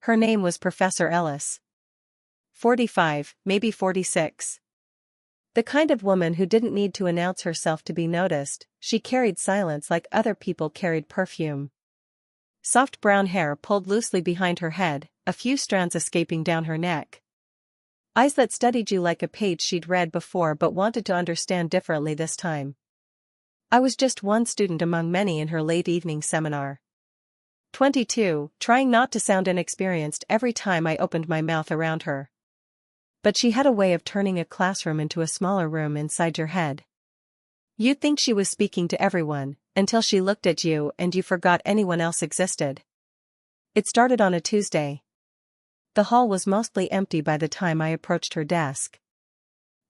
Her name was Professor Ellis. 45, maybe 46. The kind of woman who didn't need to announce herself to be noticed. She carried silence like other people carried perfume. Soft brown hair pulled loosely behind her head, a few strands escaping down her neck. Eyes that studied you like a page she'd read before but wanted to understand differently this time. I was just one student among many in her late evening seminar. 22, trying not to sound inexperienced every time I opened my mouth around her. But she had a way of turning a classroom into a smaller room inside your head. You'd think she was speaking to everyone, until she looked at you and you forgot anyone else existed. It started on a Tuesday. The hall was mostly empty by the time I approached her desk.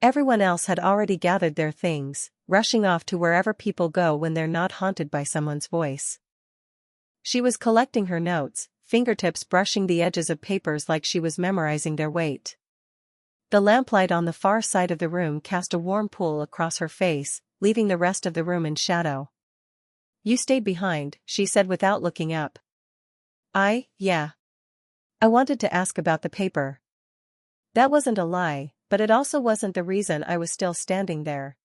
Everyone else had already gathered their things, rushing off to wherever people go when they're not haunted by someone's voice. She was collecting her notes, fingertips brushing the edges of papers like she was memorizing their weight. The lamplight on the far side of the room cast a warm pool across her face, leaving the rest of the room in shadow. "You stayed behind," she said without looking up. Yeah. I wanted to ask about the paper. That wasn't a lie, but it also wasn't the reason I was still standing there.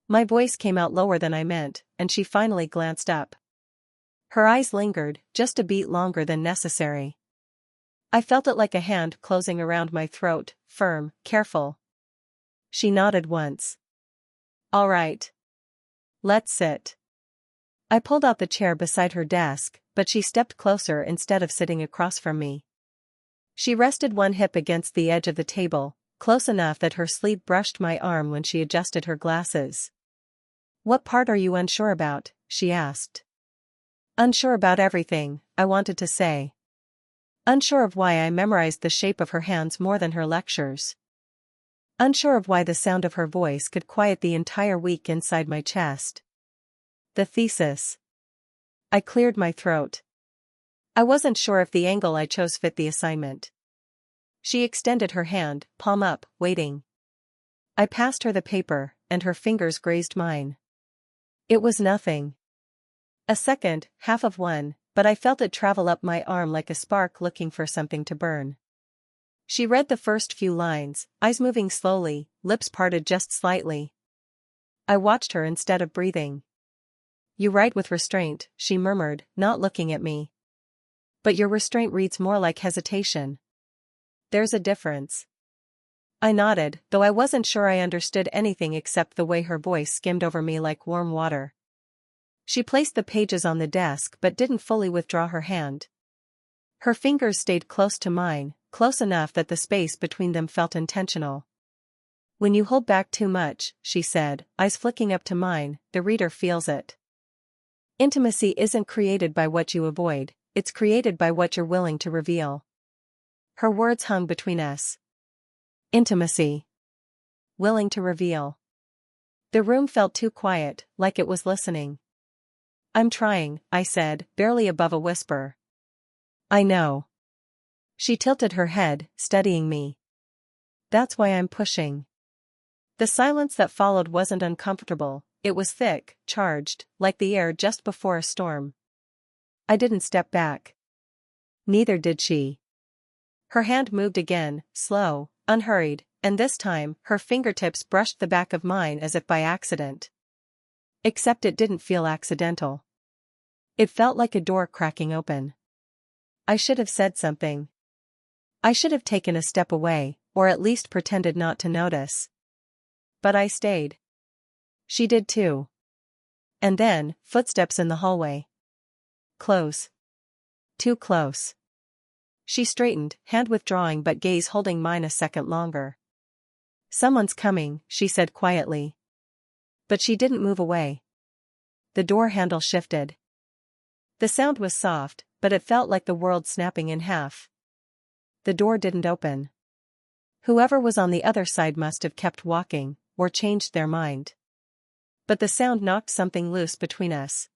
My voice came out lower than I meant, and she finally glanced up. Her eyes lingered, just a beat longer than necessary. I felt it like a hand closing around my throat, firm, careful. She nodded once. "All right. Let's sit." I pulled out the chair beside her desk, but she stepped closer instead of sitting across from me. She rested one hip against the edge of the table, close enough that her sleeve brushed my arm when she adjusted her glasses. "What part are you unsure about?" she asked. "Unsure about everything," I wanted to say. Unsure of why I memorized the shape of her hands more than her lectures. Unsure of why the sound of her voice could quiet the entire week inside my chest. The thesis. I cleared my throat. I wasn't sure if the angle I chose fit the assignment. She extended her hand, palm up, waiting. I passed her the paper, and her fingers grazed mine. It was nothing. A second, half of one, but I felt it travel up my arm like a spark looking for something to burn. She read the first few lines, eyes moving slowly, lips parted just slightly. I watched her instead of breathing. "You write with restraint," she murmured, not looking at me. "But your restraint reads more like hesitation. There's a difference." I nodded, though I wasn't sure I understood anything except the way her voice skimmed over me like warm water. She placed the pages on the desk but didn't fully withdraw her hand. Her fingers stayed close to mine, close enough that the space between them felt intentional. "When you hold back too much," she said, eyes flicking up to mine, "the reader feels it. Intimacy isn't created by what you avoid, it's created by what you're willing to reveal." Her words hung between us. Intimacy. Willing to reveal. The room felt too quiet, like it was listening. "I'm trying," I said, barely above a whisper. "I know." She tilted her head, studying me. "That's why I'm pushing." The silence that followed wasn't uncomfortable, it was thick, charged, like the air just before a storm. I didn't step back. Neither did she. Her hand moved again, slow, unhurried, and this time, her fingertips brushed the back of mine as if by accident. Except it didn't feel accidental. It felt like a door cracking open. I should have said something. I should have taken a step away, or at least pretended not to notice. But I stayed. She did too. And then, footsteps in the hallway. Close. Too close. She straightened, hand withdrawing but gaze holding mine a second longer. "Someone's coming," she said quietly. But she didn't move away. The door handle shifted. The sound was soft, but it felt like the world snapping in half. The door didn't open. Whoever was on the other side must have kept walking, or changed their mind. But the sound knocked something loose between us.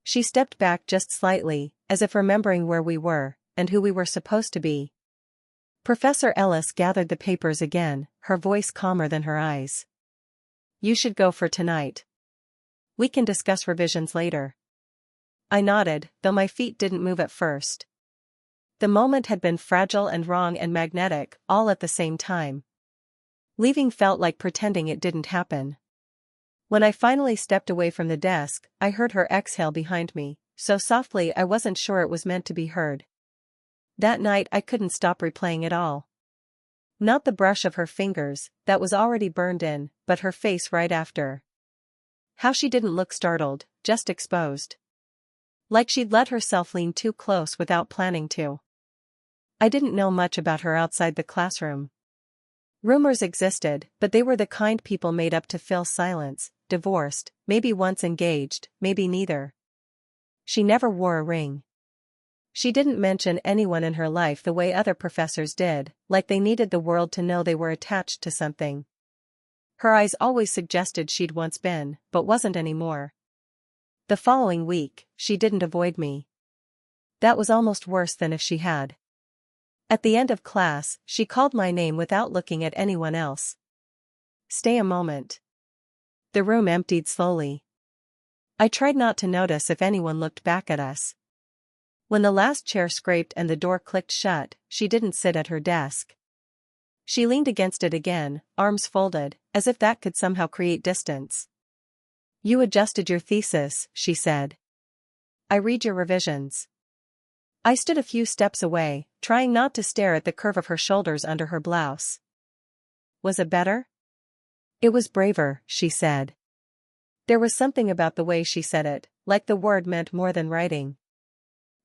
She stepped back just slightly, as if remembering where we were, and who we were supposed to be. Professor Ellis gathered the papers again, her voice calmer than her eyes. "You should go for tonight. We can discuss revisions later." I nodded, though my feet didn't move at first. The moment had been fragile and wrong and magnetic, all at the same time. Leaving felt like pretending it didn't happen. When I finally stepped away from the desk, I heard her exhale behind me, so softly I wasn't sure it was meant to be heard. That night I couldn't stop replaying it all. Not the brush of her fingers, that was already burned in, but her face right after. How she didn't look startled, just exposed. Like she'd let herself lean too close without planning to. I didn't know much about her outside the classroom. Rumors existed, but they were the kind people made up to fill silence, divorced, maybe once engaged, maybe neither. She never wore a ring. She didn't mention anyone in her life the way other professors did, like they needed the world to know they were attached to something. Her eyes always suggested she'd once been, but wasn't anymore. The following week, she didn't avoid me. That was almost worse than if she had. At the end of class, she called my name without looking at anyone else. "Stay a moment." The room emptied slowly. I tried not to notice if anyone looked back at us. When the last chair scraped and the door clicked shut, she didn't sit at her desk. She leaned against it again, arms folded, as if that could somehow create distance. "You adjusted your thesis," she said. "I read your revisions." I stood a few steps away, trying not to stare at the curve of her shoulders under her blouse. "Was it better?" "It was braver," she said. There was something about the way she said it, like the word meant more than writing.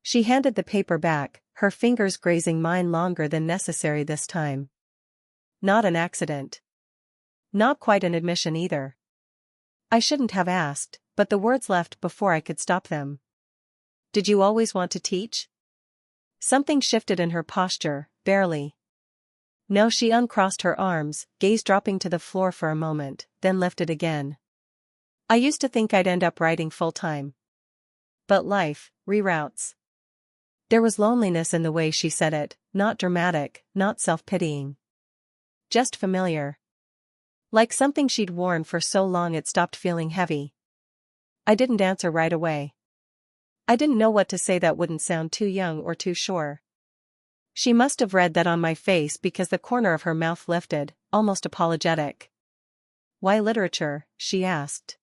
She handed the paper back, her fingers grazing mine longer than necessary this time. "Not an accident. Not quite an admission either." I shouldn't have asked, but the words left before I could stop them. "Did you always want to teach?" Something shifted in her posture, barely. No, she uncrossed her arms, gaze dropping to the floor for a moment, then lifted again. "I used to think I'd end up writing full-time. But life reroutes." There was loneliness in the way she said it, not dramatic, not self-pitying. Just familiar. Like something she'd worn for so long it stopped feeling heavy. I didn't answer right away. I didn't know what to say that wouldn't sound too young or too sure. She must have read that on my face because the corner of her mouth lifted, almost apologetic. "Why literature?" she asked.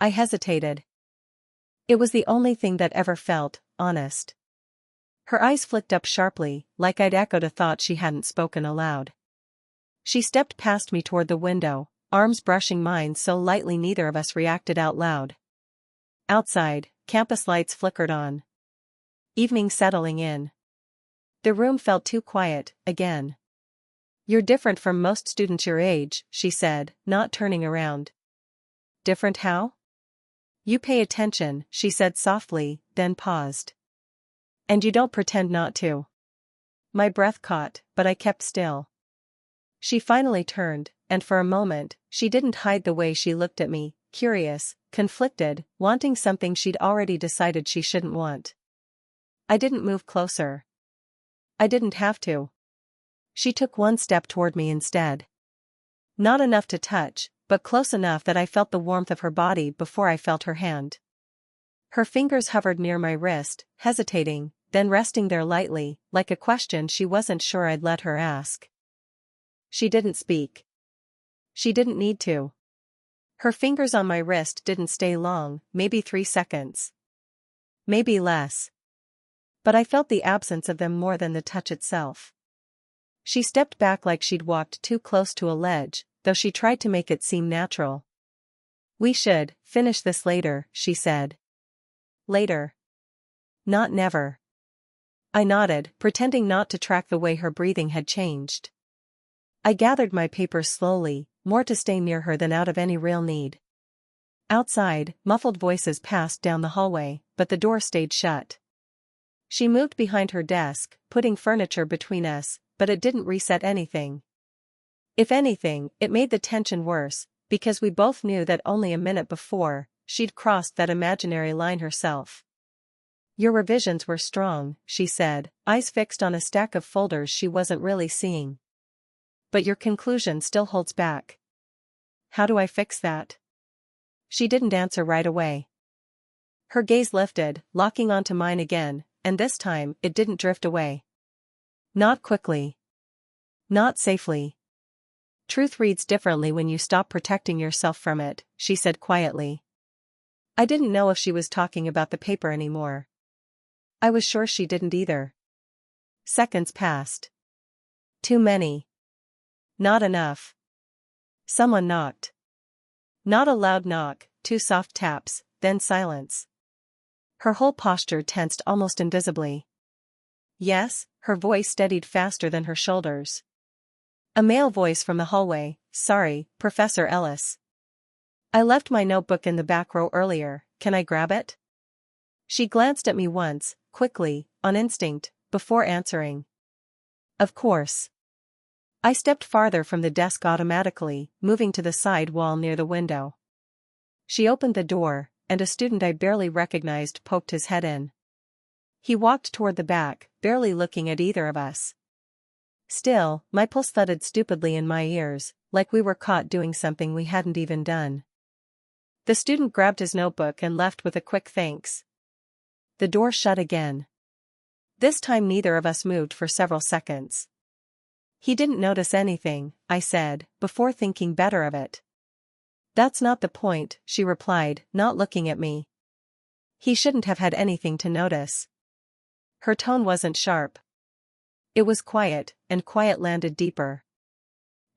I hesitated. It was the only thing that ever felt honest. Her eyes flicked up sharply, like I'd echoed a thought she hadn't spoken aloud. She stepped past me toward the window, arms brushing mine so lightly neither of us reacted out loud. Outside, campus lights flickered on. Evening settling in. The room felt too quiet, again. "You're different from most students your age," she said, not turning around. "Different how?" "You pay attention," she said softly, then paused. "And you don't pretend not to." My breath caught, but I kept still. She finally turned, and for a moment, she didn't hide the way she looked at me, curious, conflicted, wanting something she'd already decided she shouldn't want. I didn't move closer. I didn't have to. She took one step toward me instead. Not enough to touch, but close enough that I felt the warmth of her body before I felt her hand. Her fingers hovered near my wrist, hesitating, then resting there lightly, like a question she wasn't sure I'd let her ask. She didn't speak. She didn't need to. Her fingers on my wrist didn't stay long, maybe 3 seconds. Maybe less. But I felt the absence of them more than the touch itself. She stepped back like she'd walked too close to a ledge, though she tried to make it seem natural. "We should finish this later," she said. "Later. Not never." I nodded, pretending not to track the way her breathing had changed. I gathered my papers slowly, more to stay near her than out of any real need. Outside, muffled voices passed down the hallway, but the door stayed shut. She moved behind her desk, putting furniture between us, but it didn't reset anything. If anything, it made the tension worse, because we both knew that only a minute before, she'd crossed that imaginary line herself. "Your revisions were strong," she said, eyes fixed on a stack of folders she wasn't really seeing. "But your conclusion still holds back. How do I fix that?" She didn't answer right away. Her gaze lifted, locking onto mine again, and this time it didn't drift away. Not quickly. Not safely. Truth reads differently when you stop protecting yourself from it, she said quietly. I didn't know if she was talking about the paper anymore. I was sure she didn't either. Seconds passed. Too many. Not enough. Someone knocked. Not a loud knock, 2 soft taps, then silence. Her whole posture tensed almost invisibly. Yes, her voice steadied faster than her shoulders. A male voice from the hallway, sorry, Professor Ellis. I left my notebook in the back row earlier, can I grab it? She glanced at me once, quickly, on instinct, before answering. Of course. I stepped farther from the desk automatically, moving to the side wall near the window. She opened the door, and a student I barely recognized poked his head in. He walked toward the back, barely looking at either of us. Still, my pulse thudded stupidly in my ears, like we were caught doing something we hadn't even done. The student grabbed his notebook and left with a quick thanks. The door shut again. This time neither of us moved for several seconds. He didn't notice anything, I said, before thinking better of it. That's not the point, she replied, not looking at me. He shouldn't have had anything to notice. Her tone wasn't sharp. It was quiet, and quiet landed deeper.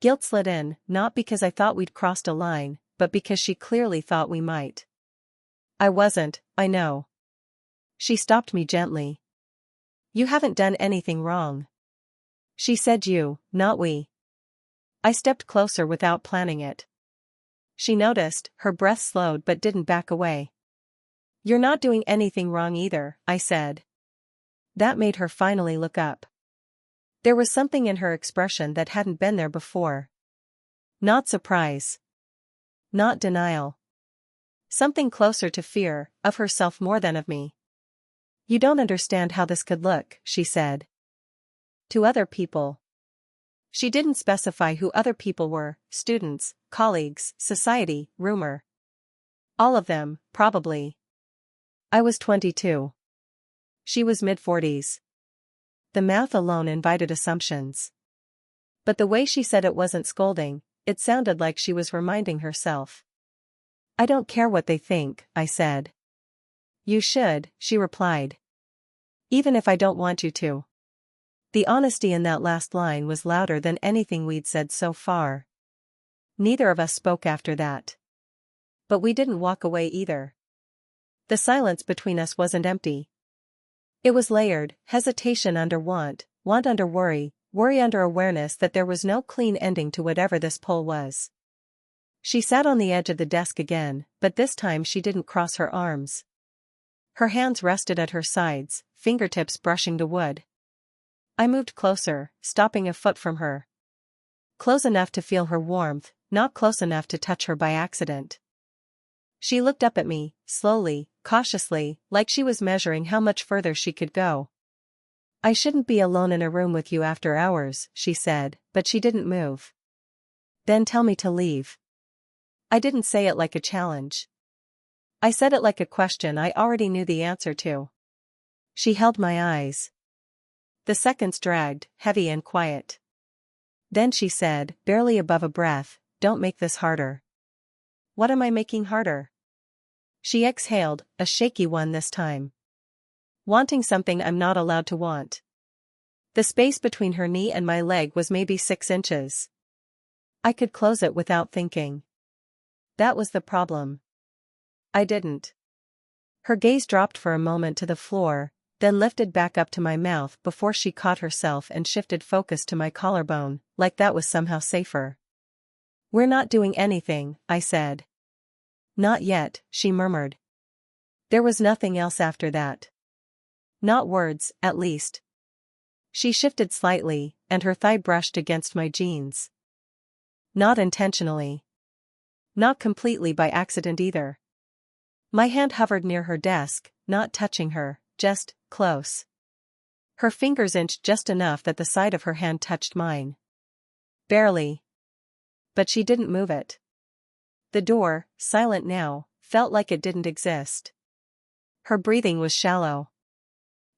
Guilt slid in, not because I thought we'd crossed a line, but because she clearly thought we might. I wasn't, I know. She stopped me gently. You haven't done anything wrong. She said you, not we. I stepped closer without planning it. She noticed, her breath slowed but didn't back away. You're not doing anything wrong either, I said. That made her finally look up. There was something in her expression that hadn't been there before. Not surprise. Not denial. Something closer to fear, of herself more than of me. You don't understand how this could look, she said. To other people. She didn't specify who other people were, students, colleagues, society, rumor. All of them, probably. I was 22. She was mid-40s. The math alone invited assumptions. But the way she said it wasn't scolding, it sounded like she was reminding herself. I don't care what they think, I said. You should, she replied. Even if I don't want you to. The honesty in that last line was louder than anything we'd said so far. Neither of us spoke after that. But we didn't walk away either. The silence between us wasn't empty. It was layered, hesitation under want, want under worry, worry under awareness that there was no clean ending to whatever this pull was. She sat on the edge of the desk again, but this time she didn't cross her arms. Her hands rested at her sides, fingertips brushing the wood. I moved closer, stopping a foot from her. Close enough to feel her warmth, not close enough to touch her by accident. She looked up at me, slowly, cautiously, like she was measuring how much further she could go. I shouldn't be alone in a room with you after hours, she said, but she didn't move. Then tell me to leave. I didn't say it like a challenge. I said it like a question I already knew the answer to. She held my eyes. The seconds dragged, heavy and quiet. Then she said, barely above a breath, don't make this harder. What am I making harder? She exhaled, a shaky one this time. Wanting something I'm not allowed to want. The space between her knee and my leg was maybe 6 inches. I could close it without thinking. That was the problem. I didn't. Her gaze dropped for a moment to the floor, then lifted back up to my mouth before she caught herself and shifted focus to my collarbone, like that was somehow safer. We're not doing anything, I said. Not yet, she murmured. There was nothing else after that. Not words, at least. She shifted slightly, and her thigh brushed against my jeans. Not intentionally. Not completely by accident either. My hand hovered near her desk, not touching her, just close. Her fingers inched just enough that the side of her hand touched mine. Barely. But she didn't move it. The door, silent now, felt like it didn't exist. Her breathing was shallow.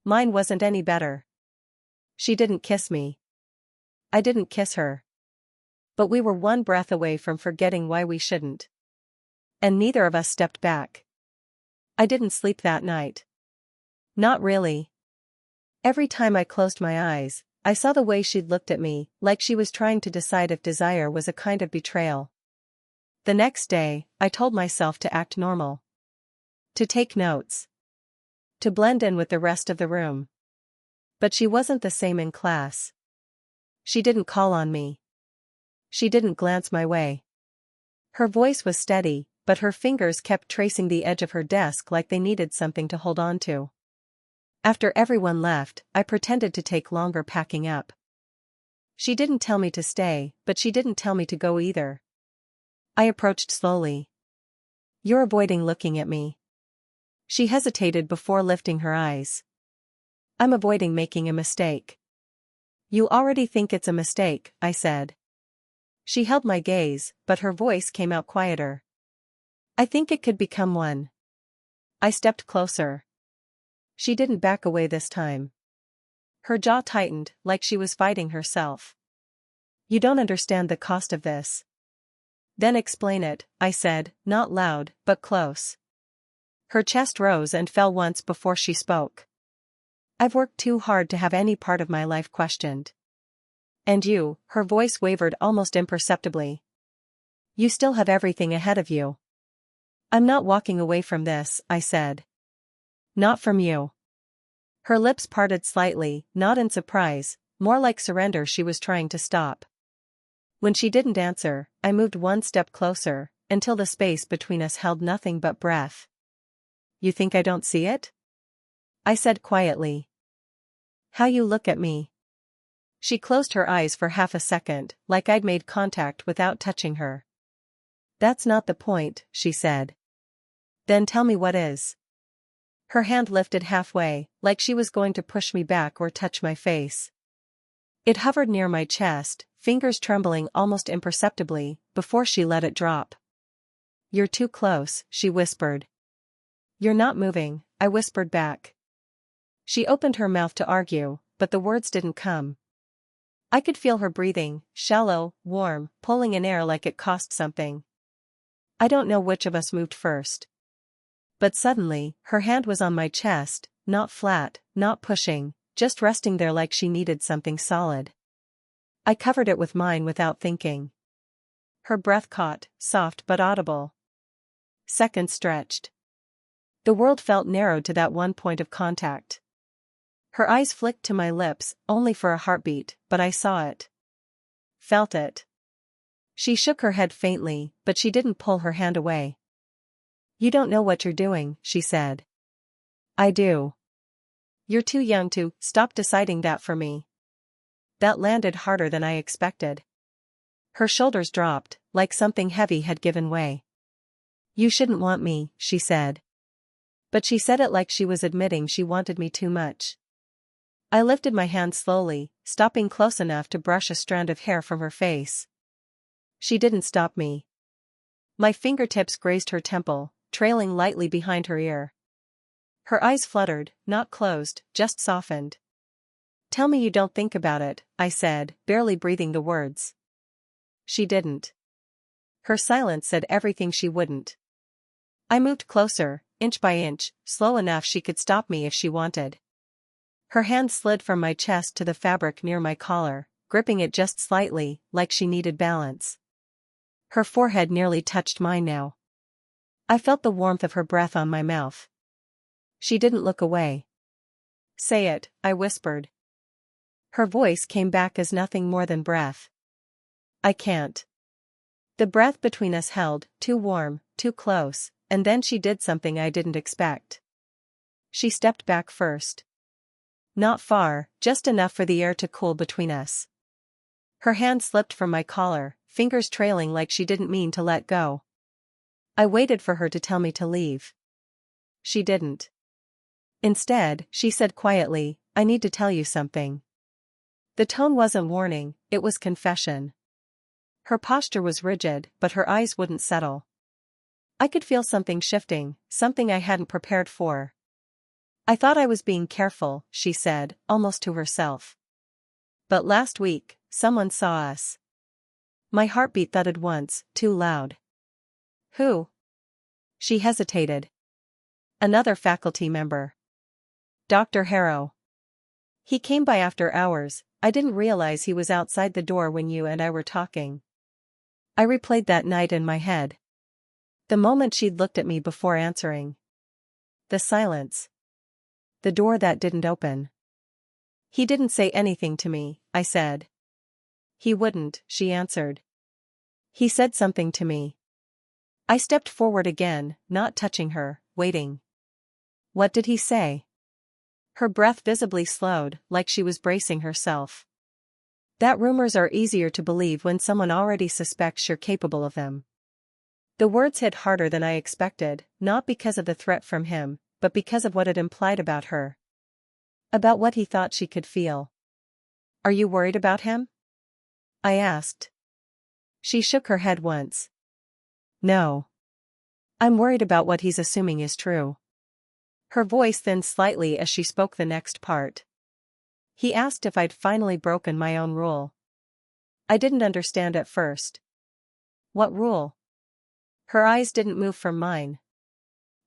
mine wasn't any better. She didn't kiss me. I didn't kiss her. But we were one breath away from forgetting why we shouldn't. And neither of us stepped back. I didn't sleep that night. Not really. Every time I closed my eyes, I saw the way she'd looked at me, like she was trying to decide if desire was a kind of betrayal. The next day, I told myself to act normal. To take notes. To blend in with the rest of the room. But she wasn't the same in class. She didn't call on me. She didn't glance my way. Her voice was steady, but her fingers kept tracing the edge of her desk like they needed something to hold on to. After everyone left, I pretended to take longer packing up. She didn't tell me to stay, but she didn't tell me to go either. I approached slowly. You're avoiding looking at me. She hesitated before lifting her eyes. I'm avoiding making a mistake. You already think it's a mistake, I said. She held my gaze, but her voice came out quieter. I think it could become one. I stepped closer. She didn't back away this time. Her jaw tightened, like she was fighting herself. You don't understand the cost of this. Then explain it, I said, not loud, but close. Her chest rose and fell once before she spoke. I've worked too hard to have any part of my life questioned. And you, her voice wavered almost imperceptibly. You still have everything ahead of you. I'm not walking away from this, I said. Not from you. Her lips parted slightly, not in surprise, more like surrender she was trying to stop. When she didn't answer, I moved one step closer, until the space between us held nothing but breath. You think I don't see it? I said quietly. How you look at me. She closed her eyes for half a second, like I'd made contact without touching her. That's not the point, she said. Then tell me what is. Her hand lifted halfway, like she was going to push me back or touch my face. It hovered near my chest, fingers trembling almost imperceptibly, before she let it drop. You're too close, she whispered. You're not moving, I whispered back. She opened her mouth to argue, but the words didn't come. I could feel her breathing, shallow, warm, pulling in air like it cost something. I don't know which of us moved first. But suddenly, her hand was on my chest, not flat, not pushing, just resting there like she needed something solid. I covered it with mine without thinking. Her breath caught, soft but audible. Seconds stretched. The world felt narrowed to that one point of contact. Her eyes flicked to my lips, only for a heartbeat, but I saw it. Felt it. She shook her head faintly, but she didn't pull her hand away. You don't know what you're doing, she said. I do. You're too young to stop deciding that for me. That landed harder than I expected. Her shoulders dropped, like something heavy had given way. You shouldn't want me, she said. But she said it like she was admitting she wanted me too much. I lifted my hand slowly, stopping close enough to brush a strand of hair from her face. She didn't stop me. My fingertips grazed her temple, trailing lightly behind her ear. Her eyes fluttered, not closed, just softened. Tell me you don't think about it, I said, barely breathing the words. She didn't. Her silence said everything she wouldn't. I moved closer, inch by inch, slow enough she could stop me if she wanted. Her hand slid from my chest to the fabric near my collar, gripping it just slightly, like she needed balance. Her forehead nearly touched mine now. I felt the warmth of her breath on my mouth. She didn't look away. Say it, I whispered. Her voice came back as nothing more than breath. I can't. The breath between us held, too warm, too close, and then she did something I didn't expect. She stepped back first. Not far, just enough for the air to cool between us. Her hand slipped from my collar, fingers trailing like she didn't mean to let go. I waited for her to tell me to leave. She didn't. Instead, she said quietly, I need to tell you something. The tone wasn't warning, it was confession. Her posture was rigid, but her eyes wouldn't settle. I could feel something shifting, something I hadn't prepared for. I thought I was being careful, she said, almost to herself. But last week, someone saw us. My heartbeat thudded once, too loud. Who? She hesitated. Another faculty member. Dr. Harrow. He came by after hours. I didn't realize he was outside the door when you and I were talking. I replayed that night in my head. The moment she'd looked at me before answering. The silence. The door that didn't open. He didn't say anything to me, I said. He wouldn't, she answered. He said something to me. I stepped forward again, not touching her, waiting. What did he say? Her breath visibly slowed, like she was bracing herself. That rumors are easier to believe when someone already suspects you're capable of them. The words hit harder than I expected, not because of the threat from him, but because of what it implied about her. About what he thought she could feel. Are you worried about him? I asked. She shook her head once. No. I'm worried about what he's assuming is true. Her voice thinned slightly as she spoke the next part. He asked if I'd finally broken my own rule. I didn't understand at first. What rule? Her eyes didn't move from mine.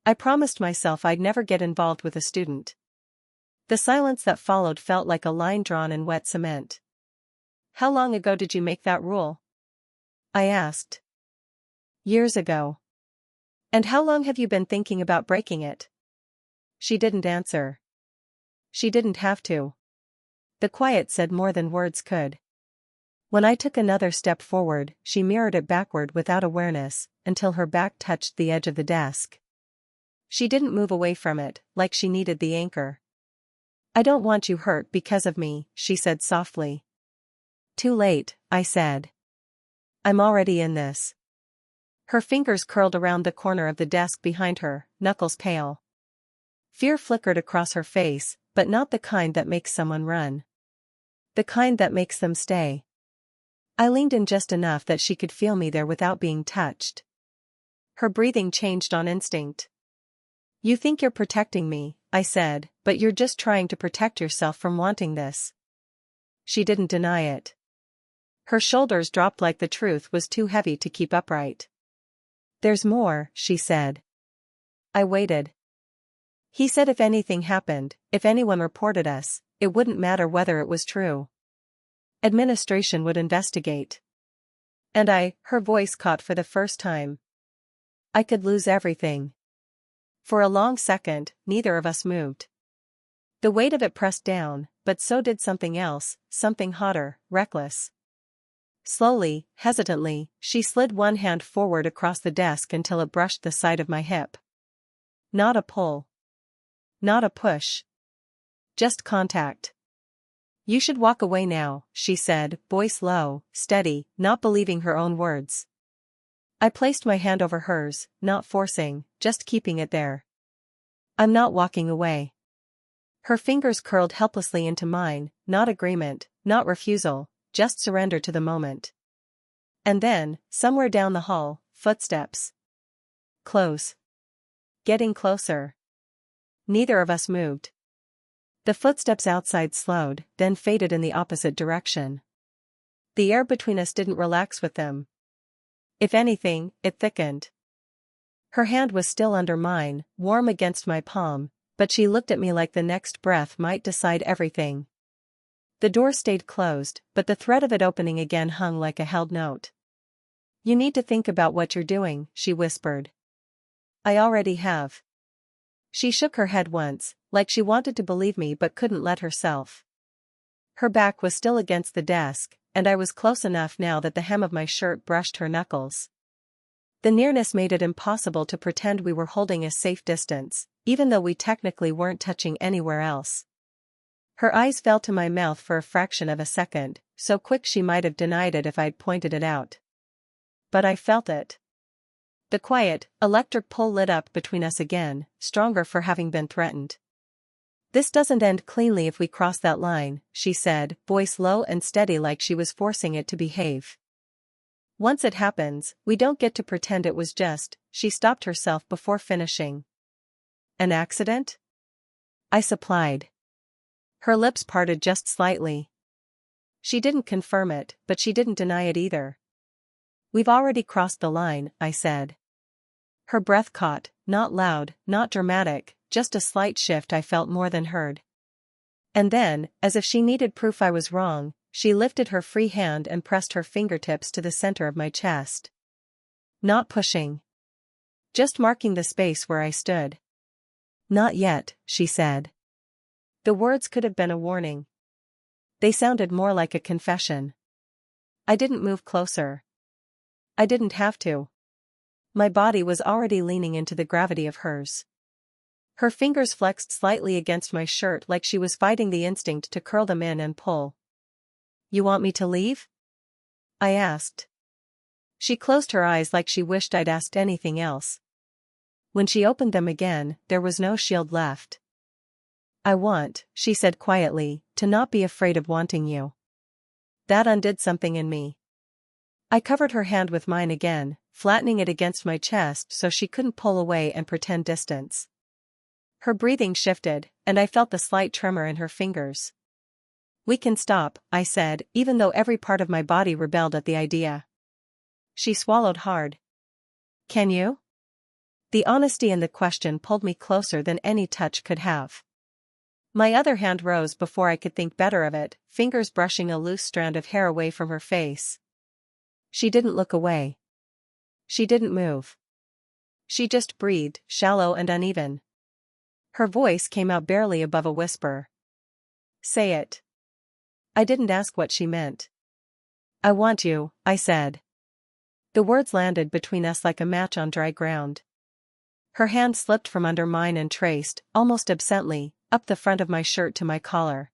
I promised myself I'd never get involved with a student. The silence that followed felt like a line drawn in wet cement. How long ago did you make that rule? I asked. Years ago. And how long have you been thinking about breaking it? She didn't answer. She didn't have to. The quiet said more than words could. When I took another step forward, she mirrored it backward without awareness, until her back touched the edge of the desk. She didn't move away from it, like she needed the anchor. I don't want you hurt because of me, she said softly. Too late, I said. I'm already in this. Her fingers curled around the corner of the desk behind her, knuckles pale. Fear flickered across her face, but not the kind that makes someone run. The kind that makes them stay. I leaned in just enough that she could feel me there without being touched. Her breathing changed on instinct. You think you're protecting me, I said, but you're just trying to protect yourself from wanting this. She didn't deny it. Her shoulders dropped like the truth was too heavy to keep upright. There's more, she said. I waited. He said if anything happened, if anyone reported us, it wouldn't matter whether it was true. Administration would investigate. And her voice caught for the first time. I could lose everything. For a long second, neither of us moved. The weight of it pressed down, but so did something else, something hotter, reckless. Slowly, hesitantly, she slid one hand forward across the desk until it brushed the side of my hip. Not a pull. Not a push. Just contact. You should walk away now, she said, voice low, steady, not believing her own words. I placed my hand over hers, not forcing, just keeping it there. I'm not walking away. Her fingers curled helplessly into mine, not agreement, not refusal, just surrender to the moment. And then, somewhere down the hall, footsteps. Close. Getting closer. Neither of us moved. The footsteps outside slowed, then faded in the opposite direction. The air between us didn't relax with them. If anything, it thickened. Her hand was still under mine, warm against my palm, but she looked at me like the next breath might decide everything. The door stayed closed, but the threat of it opening again hung like a held note. You need to think about what you're doing, she whispered. I already have. She shook her head once, like she wanted to believe me but couldn't let herself. Her back was still against the desk, and I was close enough now that the hem of my shirt brushed her knuckles. The nearness made it impossible to pretend we were holding a safe distance, even though we technically weren't touching anywhere else. Her eyes fell to my mouth for a fraction of a second, so quick she might have denied it if I'd pointed it out. But I felt it. The quiet, electric pull lit up between us again, stronger for having been threatened. This doesn't end cleanly if we cross that line, she said, voice low and steady like she was forcing it to behave. Once it happens, we don't get to pretend it was just, she stopped herself before finishing. An accident? I supplied. Her lips parted just slightly. She didn't confirm it, but she didn't deny it either. We've already crossed the line, I said. Her breath caught, not loud, not dramatic, just a slight shift I felt more than heard. And then, as if she needed proof I was wrong, she lifted her free hand and pressed her fingertips to the center of my chest. Not pushing. Just marking the space where I stood. Not yet, she said. The words could have been a warning. They sounded more like a confession. I didn't move closer. I didn't have to. My body was already leaning into the gravity of hers. Her fingers flexed slightly against my shirt like she was fighting the instinct to curl them in and pull. You want me to leave? I asked. She closed her eyes like she wished I'd asked anything else. When she opened them again, there was no shield left. I want, she said quietly, to not be afraid of wanting you. That undid something in me. I covered her hand with mine again, flattening it against my chest so she couldn't pull away and pretend distance. Her breathing shifted, and I felt the slight tremor in her fingers. We can stop, I said, even though every part of my body rebelled at the idea. She swallowed hard. Can you? The honesty in the question pulled me closer than any touch could have. My other hand rose before I could think better of it, fingers brushing a loose strand of hair away from her face. She didn't look away. She didn't move. She just breathed, shallow and uneven. Her voice came out barely above a whisper. Say it. I didn't ask what she meant. I want you, I said. The words landed between us like a match on dry ground. Her hand slipped from under mine and traced, almost absently, up the front of my shirt to my collar.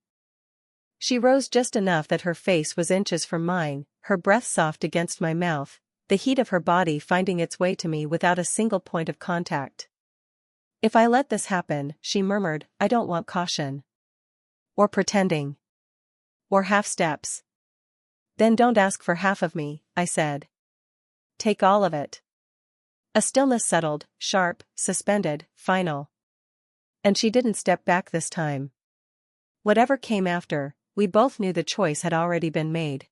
She rose just enough that her face was inches from mine, her breath soft against my mouth, the heat of her body finding its way to me without a single point of contact. If I let this happen, she murmured, I don't want caution. Or pretending. Or half steps. Then don't ask for half of me, I said. Take all of it. A stillness settled, sharp, suspended, final. And she didn't step back this time. Whatever came after, we both knew the choice had already been made.